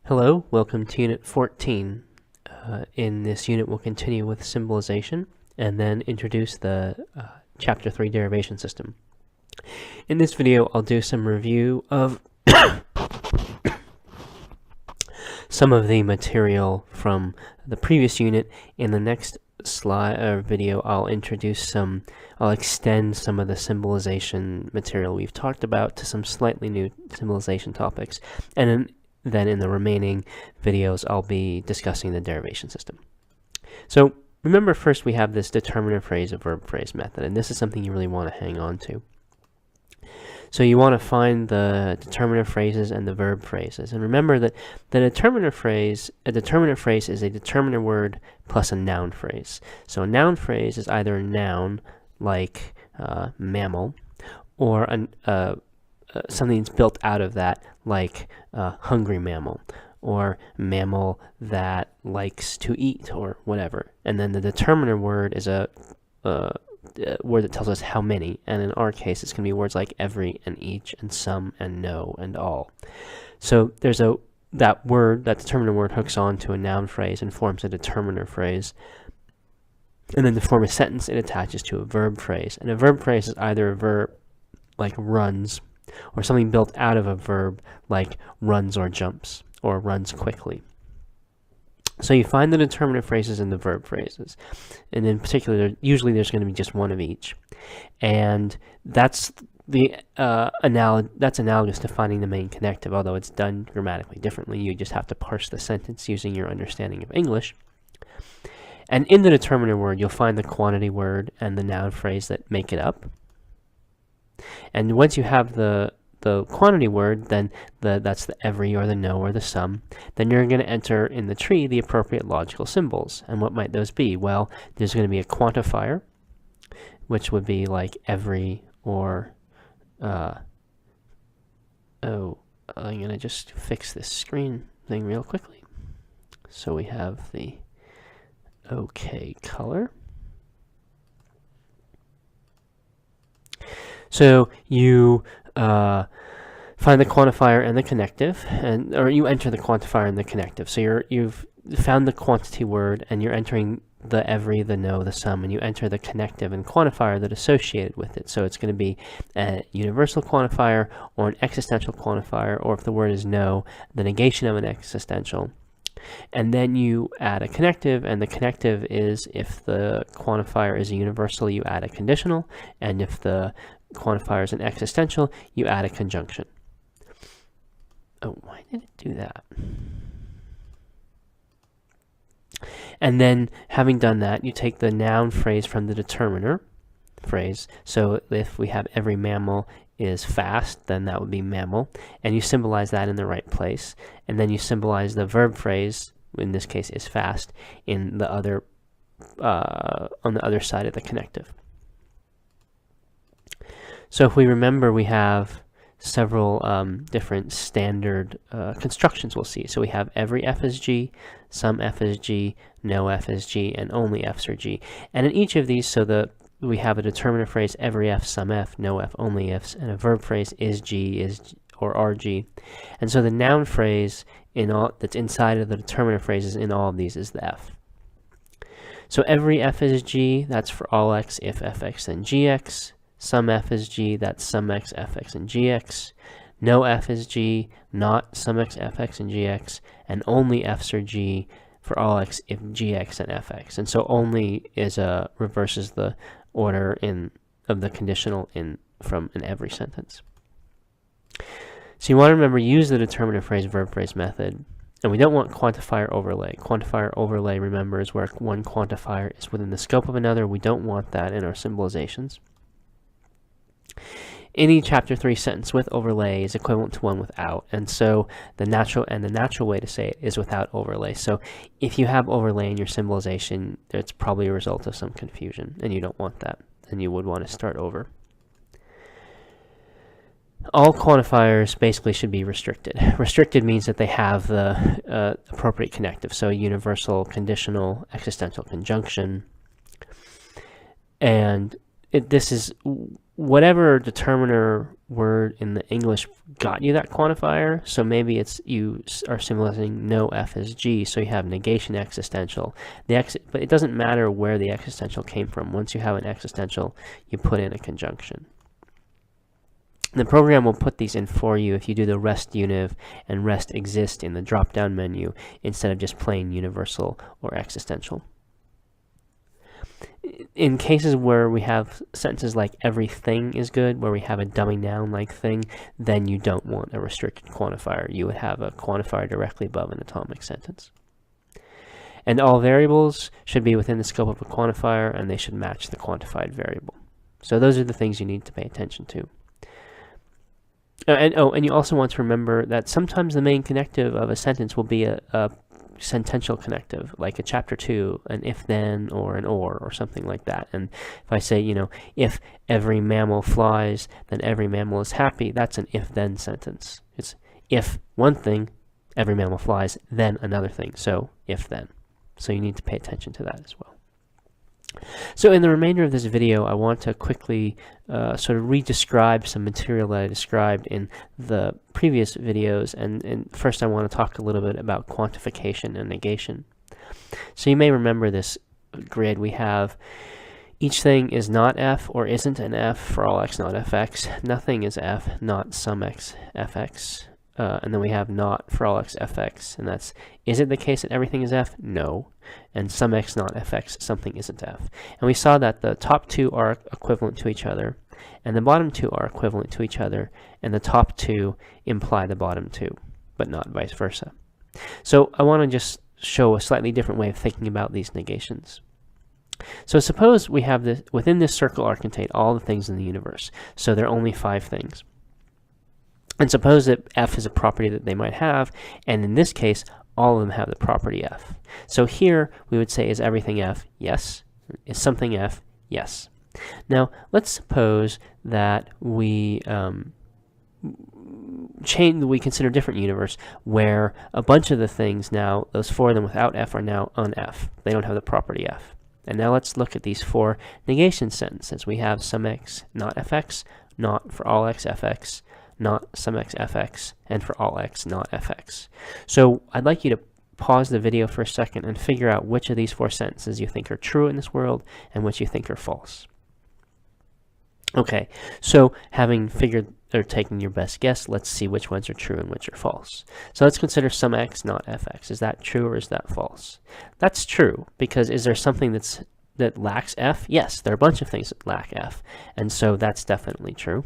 Hello, welcome to Unit 14. In this unit, we'll continue with symbolization and then introduce the Chapter 3 derivation system. In this video, I'll do some review of some of the material from the previous unit. In the next video, I'll extend some of the symbolization material we've talked about to some slightly new symbolization topics, and then in the remaining videos, I'll be discussing the derivation system. So remember, first we have this determinant phrase, a verb phrase method, and this is something you really want to hang on to. So you want to find the determinant phrases and the verb phrases. And remember that a determinant phrase is a determinant word plus a noun phrase. So a noun phrase is either a noun like mammal, or something that's built out of that, like hungry mammal, or mammal that likes to eat, or whatever. And then the determiner word is a word that tells us how many, and in our case it's going to be words like every and each and some and no and all. So there's that determiner word hooks on to a noun phrase and forms a determiner phrase, and then to form a sentence it attaches to a verb phrase. And a verb phrase is either a verb like runs, or something built out of a verb like runs or jumps, or runs quickly. So you find the determinant phrases and the verb phrases, and in particular, usually there's going to be just one of each, and that's analogous to finding the main connective, although it's done grammatically differently. You just have to parse the sentence using your understanding of English. And in the determinant word, you'll find the quantity word and the noun phrase that make it up. And once you have the quantity word, then that's the every or the no or the some, then you're going to enter in the tree the appropriate logical symbols. And what might those be? Well, there's going to be a quantifier, which would be like every, or I'm going to just fix this screen thing real quickly. So we have the OK color. So you find the quantifier and the connective, or you enter the quantifier and the connective. So you've found the quantity word, and you're entering the every, the no, the some, and you enter the connective and quantifier that associated with it. So it's going to be a universal quantifier or an existential quantifier, or if the word is no, the negation of an existential. And then you add a connective, and the connective is, if the quantifier is a universal, you add a conditional, and if the quantifier is an existential, you add a conjunction. Oh, why did it do that? And then, having done that, you take the noun phrase from the determiner phrase. So if we have every mammal is fast, then that would be mammal, and you symbolize that in the right place. And then you symbolize the verb phrase, in this case is fast, in the other on the other side of the connective. So if we remember, we have several different standard constructions we'll see. So we have every F is G, some F is G, no F is G, and only F's are G. And in each of these, we have a determinant phrase, every F, some F, no F, only F's, and a verb phrase, is G, or RG. And so the noun phrase that's inside of the determinant phrases in all of these is the F. So every F is G, that's for all X, if Fx, then Gx. Some F is G, that's some X, Fx, and Gx. No F is G, not some X, Fx, and Gx. And only F's are G for all X if Gx and Fx. And so only reverses the order of the conditional from an every sentence. So you want to remember, use the determinant phrase, verb phrase method. And we don't want quantifier overlay. Quantifier overlay, remember, is where one quantifier is within the scope of another. We don't want that in our symbolizations. Any chapter 3 sentence with overlay is equivalent to one without, and so the natural way to say it is without overlay. So if you have overlay in your symbolization, it's probably a result of some confusion, and you don't want that, and you would want to start over. All quantifiers basically should be restricted. Restricted means that they have the appropriate connective, so universal, conditional, existential conjunction, and this is whatever determiner word in the English got you that quantifier, so maybe it's you are symbolizing no f is g, so you have negation existential. But it doesn't matter where the existential came from. Once you have an existential, you put in a conjunction. The program will put these in for you if you do the rest univ and rest exist in the drop-down menu instead of just plain universal or existential. In cases where we have sentences like everything is good, where we have a dumbing down like thing, then you don't want a restricted quantifier. You would have a quantifier directly above an atomic sentence. And all variables should be within the scope of a quantifier, and they should match the quantified variable. So those are the things you need to pay attention to. And you also want to remember that sometimes the main connective of a sentence will be a sentential connective, like a chapter 2, an if-then, or an or something like that. And if I say, if every mammal flies, then every mammal is happy, that's an if-then sentence. It's if one thing, every mammal flies, then another thing, so if-then. So you need to pay attention to that as well. So in the remainder of this video, I want to quickly sort of re-describe some material that I described in the previous videos, and first I want to talk a little bit about quantification and negation. So you may remember this grid. We have each thing is not f or isn't an f for all x not fx, nothing is f, not some x fx, and then we have not for all x fx, and that's, is it the case that everything is f? No. And some x not fx, something isn't f. And we saw that the top two are equivalent to each other, and the bottom two are equivalent to each other, and the top two imply the bottom two, but not vice versa. So I want to just show a slightly different way of thinking about these negations. So suppose we have this, within this circle are contained all the things in the universe. So there are only 5 things. And suppose that f is a property that they might have, and in this case, all of them have the property f. So here we would say, is everything f? Yes. Is something f? Yes. Now let's suppose that we consider a different universe where a bunch of the things now, those 4 of them without f are now un-f. They don't have the property f. And now let's look at these 4 negation sentences. We have some x not fx, not for all x fx, not some x fx, and for all x not fx. So I'd like you to pause the video for a second and figure out which of these 4 sentences you think are true in this world and which you think are false. Okay, so having figured or taken your best guess, let's see which ones are true and which are false. So let's consider some x not fx. Is that true or is that false? That's true, because is there something that lacks f? Yes, there are a bunch of things that lack f, and so that's definitely true.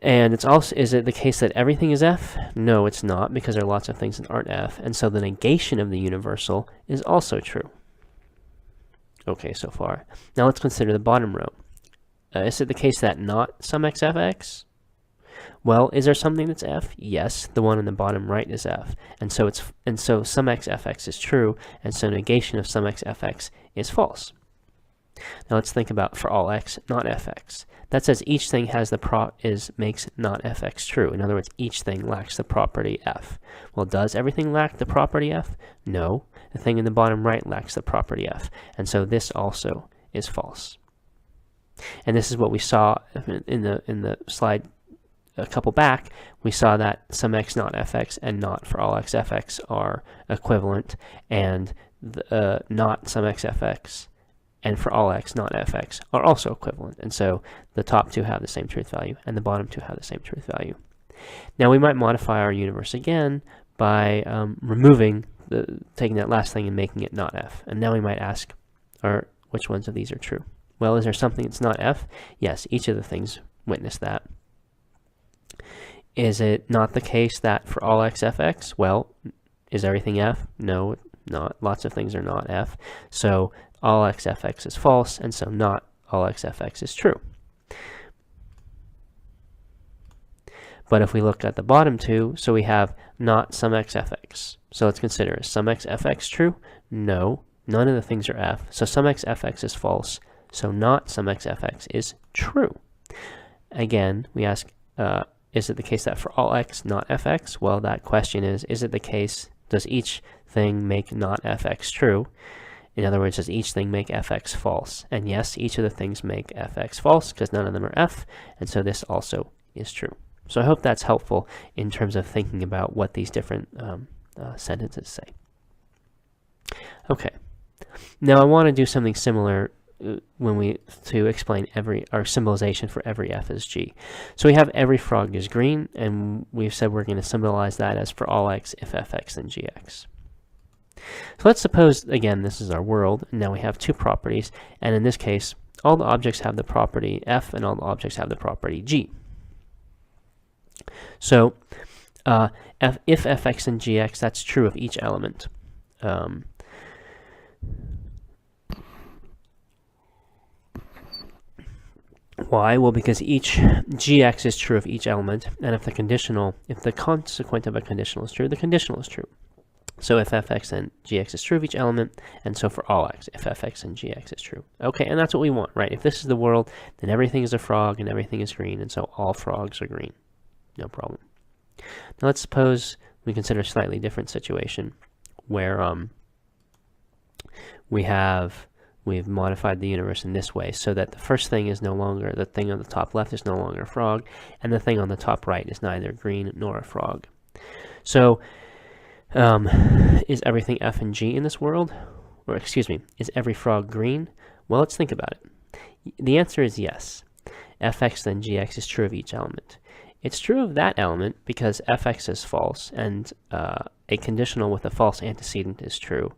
And it's also, is it the case that everything is f? No, it's not, because there are lots of things that aren't f, and so the negation of the universal is also true. Okay, so far. Now let's consider the bottom row. Is it the case that not some x fx? Well, is there something that's f? Yes, the one in the bottom right is f, and so some x fx is true, and so negation of some x fx is false. Now let's think about for all x not fx. That says each thing has the makes not fx true. In other words, each thing lacks the property f. Well, does everything lack the property f? No. The thing in the bottom right lacks the property f, and so this also is false. And this is what we saw in the slide a couple back. We saw that some x not fx and not for all x fx are equivalent, and not some x fx and for all x not fx are also equivalent, and so the top 2 have the same truth value and the bottom 2 have the same truth value. Now we might modify our universe again by taking that last thing and making it not f, and now we might ask, which ones of these are true? Well, is there something that's not f? Yes, each of the things witness that. Is it not the case that for all x fx? Well, is everything f? No, not. Lots of things are not f, so all x fx is false, and so not all x fx is true. But if we look at the bottom 2, so we have not some x fx. So let's consider, is some x fx true? No, none of the things are f, so some x fx is false, so not some x fx is true. Again, we ask, is it the case that for all x not fx? Well, that question is it the case, does each thing make not fx true? In other words, does each thing make fx false? And yes, each of the things make fx false because none of them are f, and so this also is true. So I hope that's helpful in terms of thinking about what these different sentences say. Okay, now I want to do something similar to explain our symbolization for every f is g. So we have every frog is green, and we've said we're going to symbolize that as for all x if fx then gx. So let's suppose, again, this is our world, and now we have two properties, and in this case, all the objects have the property f, and all the objects have the property g. So if fx and gx, that's true of each element. Why? Well, because each gx is true of each element, and if the consequent of a conditional is true, the conditional is true. So if fx and gx is true of each element, and so for all x, if fx and gx is true. Okay, and that's what we want, right? If this is the world, then everything is a frog and everything is green, and so all frogs are green. No problem. Now let's suppose we consider a slightly different situation where we've modified the universe in this way so that the first thing is no longer, the thing on the top left is no longer a frog, and the thing on the top right is neither green nor a frog. So is everything f and g in this world? Or excuse me, is every frog green? Well, let's think about it. The answer is yes. fx then gx is true of each element. It's true of that element because fx is false, and a conditional with a false antecedent is true.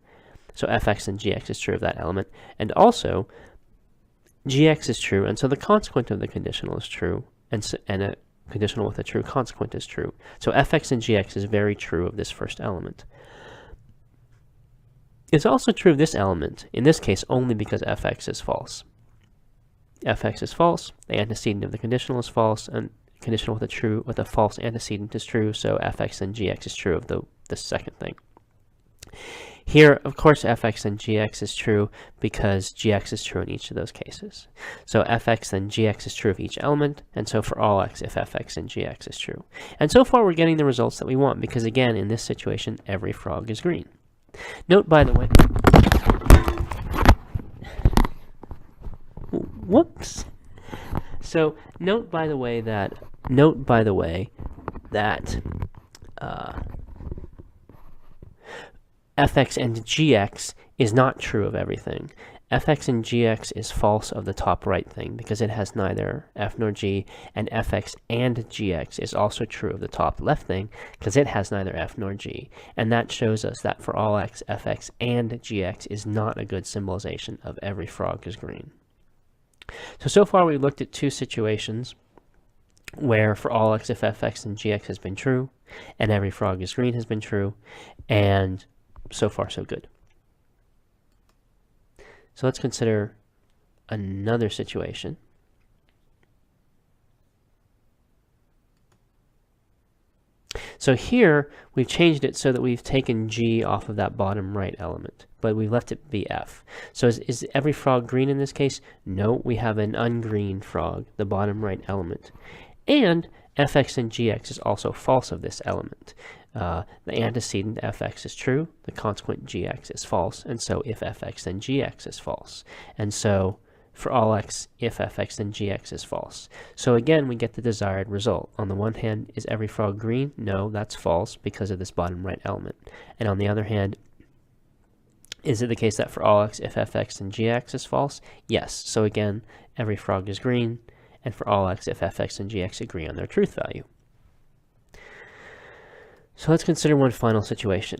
So fx and gx is true of that element. And also, gx is true, and so the consequent of the conditional is true, and a conditional with a true consequent is true. So fx and gx is very true of this first element. It's also true of this element, in this case only because fx is false. Fx is false, the antecedent of the conditional is false, and conditional with a false antecedent is true, so fx and gx is true of the second thing. Here, of course, fx and gx is true because gx is true in each of those cases. So fx and gx is true of each element, and so for all x if fx and gx is true. And so far we're getting the results that we want because, again, in this situation, every frog is green. Note, by the way... Whoops! So, note by the way that fx and gx is not true of everything. Fx and gx is false of the top right thing because it has neither f nor g, and fx and gx is also true of the top left thing because it has neither f nor g. And that shows us that for all x, fx and gx is not a good symbolization of every frog is green. So far we've looked at two situations where for all x if fx and gx has been true, and every frog is green has been true, and so far so good. So let's consider another situation. So here we've changed it so that we've taken g off of that bottom right element, but we've left it be f. So is every frog green in this case? No, we have an ungreen frog, the bottom right element. And fx and gx is also false of this element. The antecedent fx is true, the consequent gx is false, and so if fx then gx is false. And so for all x, if fx then gx is false. So again, we get the desired result. On the one hand, is every frog green? No, that's false because of this bottom right element. And on the other hand, is it the case that for all x, if fx then gx is false? Yes. So again, every frog is green, and for all x, if fx and gx agree on their truth value. So let's consider one final situation.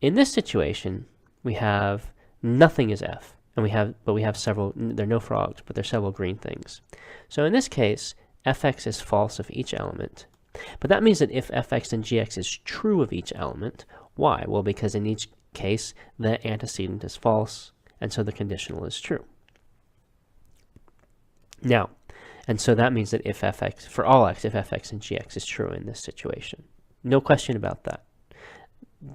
In this situation, we have nothing is f, and we have several, there are no frogs, but there are several green things. So in this case, fx is false of each element, but that means that if fx and gx is true of each element, why? Well, because in each case, the antecedent is false, and so the conditional is true. Now, and so that means that if fx, for all x, if fx and gx is true in this situation. No question about that.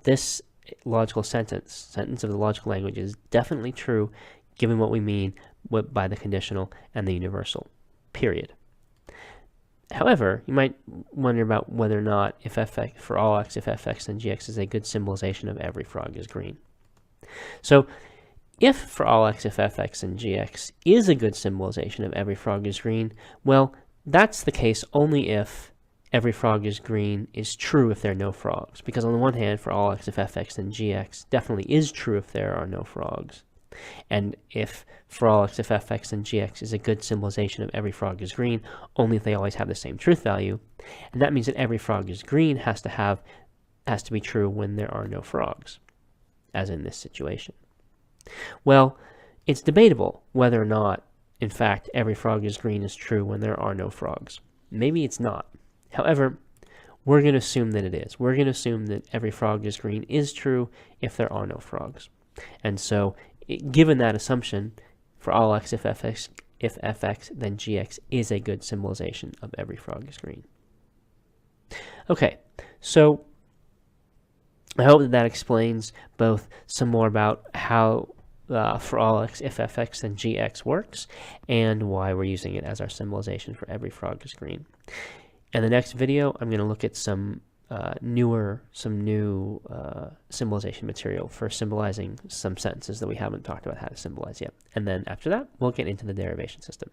This logical sentence of the logical language is definitely true given what we mean by the conditional and the universal, period. However, you might wonder about whether or not if fx, for all x, if fx and gx is a good symbolization of every frog is green. So if for all x if fx and gx is a good symbolization of every frog is green, well, that's the case only if every frog is green is true if there are no frogs. Because on the one hand, for all x if fx, then gx definitely is true if there are no frogs. And if for all x if fx, then gx is a good symbolization of every frog is green, only if they always have the same truth value. And that means that every frog is green has to be true when there are no frogs, as in this situation. Well, it's debatable whether or not, in fact, every frog is green is true when there are no frogs. Maybe it's not. However, we're going to assume that it is. We're going to assume that every frog is green is true if there are no frogs. And so, given that assumption, for all x if fx, then gx is a good symbolization of every frog is green. Okay, so I hope that explains both some more about how for all x if fx, then gx works, and why we're using it as our symbolization for every frog is green. In the next video, I'm going to look at some new symbolization material for symbolizing some sentences that we haven't talked about how to symbolize yet. And then after that, we'll get into the derivation system.